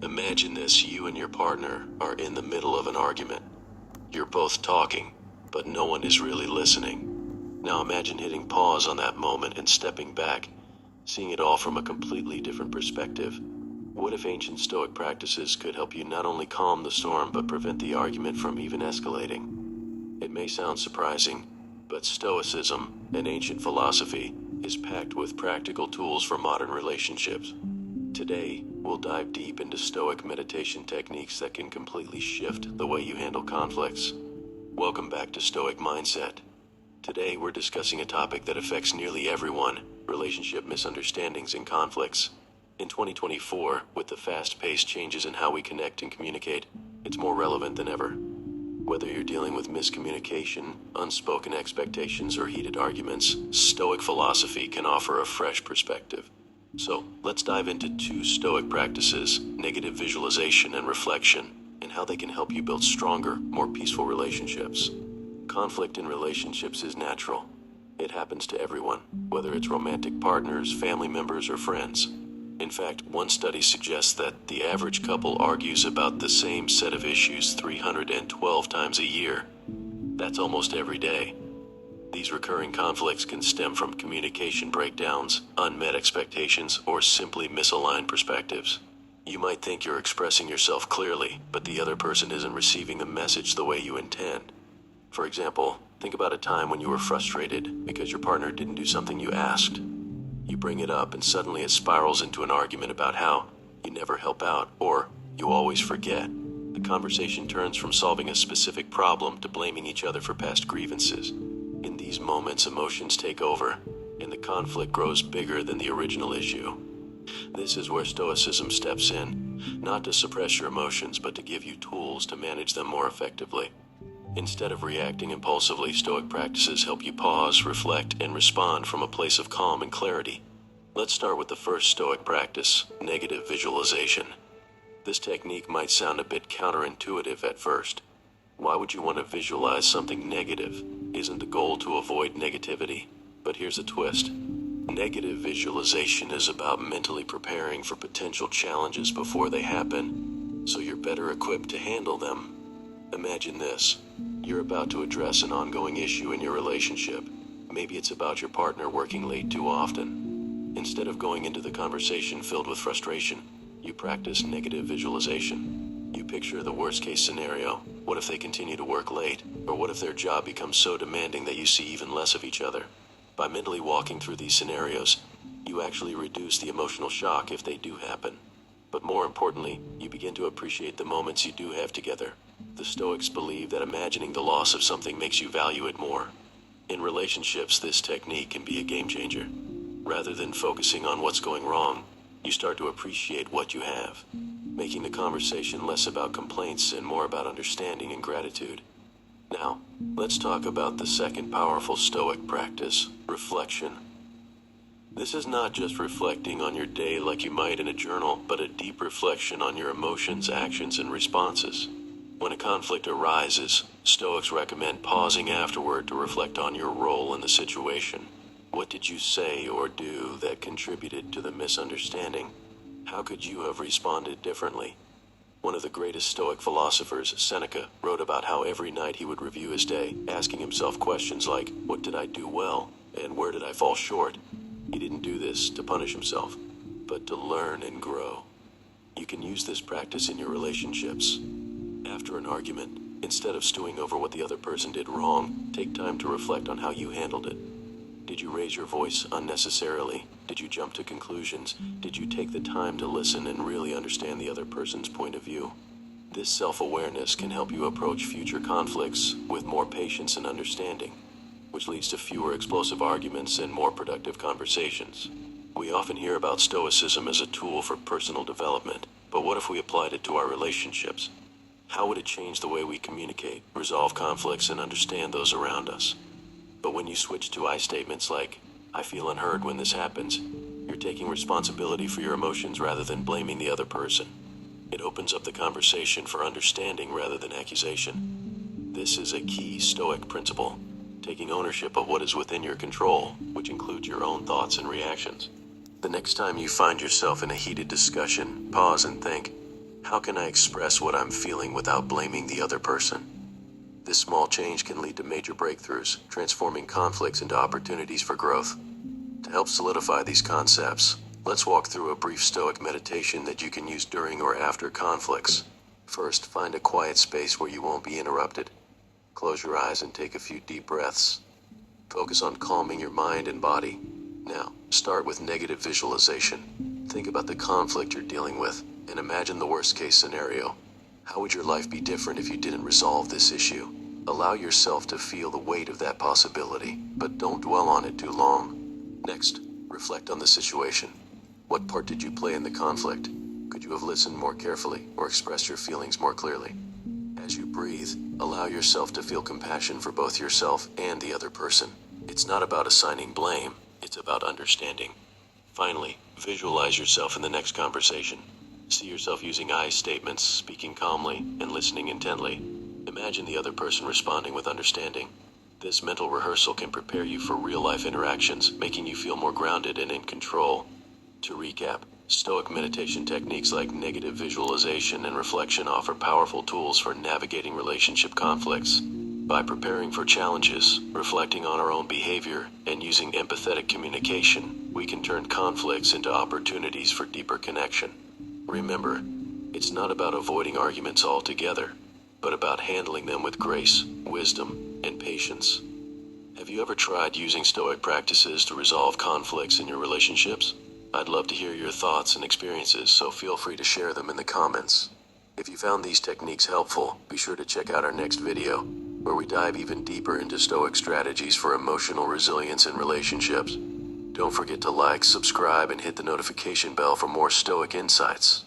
Imagine this, you and your partner are in the middle of an argument. You're both talking, but no one is really listening. Now imagine hitting pause on that moment and stepping back, seeing it all from a completely different perspective. What if ancient Stoic practices could help you not only calm the storm but prevent the argument from even escalating? It may sound surprising, but Stoicism, an ancient philosophy, is packed with practical tools for modern relationships. Today, we'll dive deep into Stoic meditation techniques that can completely shift the way you handle conflicts. Welcome back to Stoic Mindset. Today, we're discussing a topic that affects nearly everyone: relationship misunderstandings and conflicts. In 2024, with the fast-paced changes in how we connect and communicate, it's more relevant than ever. Whether you're dealing with miscommunication, unspoken expectations, or heated arguments, Stoic philosophy can offer a fresh perspective. So, let's dive into two Stoic practices, negative visualization and reflection, and how they can help you build stronger, more peaceful relationships. Conflict in relationships is natural. It happens to everyone, whether it's romantic partners, family members, or friends. In fact, one study suggests that the average couple argues about the same set of issues 312 times a year. That's almost every day. These recurring conflicts can stem from communication breakdowns, unmet expectations, or simply misaligned perspectives. You might think you're expressing yourself clearly, but the other person isn't receiving the message the way you intend. For example, think about a time when you were frustrated because your partner didn't do something you asked. You bring it up and suddenly it spirals into an argument about how you never help out or you always forget. The conversation turns from solving a specific problem to blaming each other for past grievances. In these moments, emotions take over, and the conflict grows bigger than the original issue. This is where Stoicism steps in, not to suppress your emotions, but to give you tools to manage them more effectively. Instead of reacting impulsively, Stoic practices help you pause, reflect, and respond from a place of calm and clarity. Let's start with the first Stoic practice, negative visualization. This technique might sound a bit counterintuitive at first. Why would you want to visualize something negative? Isn't the goal to avoid negativity? But here's a twist. Negative visualization is about mentally preparing for potential challenges before they happen, so you're better equipped to handle them. Imagine this. You're about to address an ongoing issue in your relationship. Maybe it's about your partner working late too often. Instead of going into the conversation filled with frustration, you practice negative visualization. You picture the worst-case scenario. What if they continue to work late? Or what if their job becomes so demanding that you see even less of each other? By mentally walking through these scenarios, you actually reduce the emotional shock if they do happen. But more importantly, you begin to appreciate the moments you do have together. The Stoics believe that imagining the loss of something makes you value it more. In relationships, this technique can be a game changer. Rather than focusing on what's going wrong, you start to appreciate what you have, making the conversation less about complaints and more about understanding and gratitude. Now, let's talk about the second powerful Stoic practice, reflection. This is not just reflecting on your day like you might in a journal, but a deep reflection on your emotions, actions, and responses. When a conflict arises, Stoics recommend pausing afterward to reflect on your role in the situation. What did you say or do that contributed to the misunderstanding? How could you have responded differently? One of the greatest Stoic philosophers, Seneca, wrote about how every night he would review his day, asking himself questions like, what did I do well, and where did I fall short? He didn't do this to punish himself, but to learn and grow. You can use this practice in your relationships. After an argument, instead of stewing over what the other person did wrong, take time to reflect on how you handled it. Did you raise your voice unnecessarily? Did you jump to conclusions? Did you take the time to listen and really understand the other person's point of view? This self-awareness can help you approach future conflicts with more patience and understanding, which leads to fewer explosive arguments and more productive conversations. We often hear about Stoicism as a tool for personal development, but what if we applied it to our relationships? How would it change the way we communicate, resolve conflicts, and understand those around us? But when you switch to I statements like, I feel unheard when this happens, you're taking responsibility for your emotions rather than blaming the other person. It opens up the conversation for understanding rather than accusation. This is a key Stoic principle, taking ownership of what is within your control, which includes your own thoughts and reactions. The next time you find yourself in a heated discussion, pause and think, How can I express what I'm feeling without blaming the other person? This small change can lead to major breakthroughs, transforming conflicts into opportunities for growth. To help solidify these concepts, let's walk through a brief Stoic meditation that you can use during or after conflicts. First, find a quiet space where you won't be interrupted. Close your eyes and take a few deep breaths. Focus on calming your mind and body. Now, start with negative visualization. Think about the conflict you're dealing with and imagine the worst-case scenario. How would your life be different if you didn't resolve this issue? Allow yourself to feel the weight of that possibility, but don't dwell on it too long. Next, reflect on the situation. What part did you play in the conflict? Could you have listened more carefully or expressed your feelings more clearly? As you breathe, allow yourself to feel compassion for both yourself and the other person. It's not about assigning blame, it's about understanding. Finally, visualize yourself in the next conversation. See yourself using I statements, speaking calmly, and listening intently. Imagine the other person responding with understanding. This mental rehearsal can prepare you for real-life interactions, making you feel more grounded and in control. To recap, Stoic meditation techniques like negative visualization and reflection offer powerful tools for navigating relationship conflicts. By preparing for challenges, reflecting on our own behavior, and using empathetic communication, we can turn conflicts into opportunities for deeper connection. Remember, it's not about avoiding arguments altogether, but about handling them with grace, wisdom, and patience. Have you ever tried using Stoic practices to resolve conflicts in your relationships? I'd love to hear your thoughts and experiences, so feel free to share them in the comments. If you found these techniques helpful, be sure to check out our next video, where we dive even deeper into Stoic strategies for emotional resilience in relationships. Don't forget to like, subscribe, and hit the notification bell for more Stoic insights.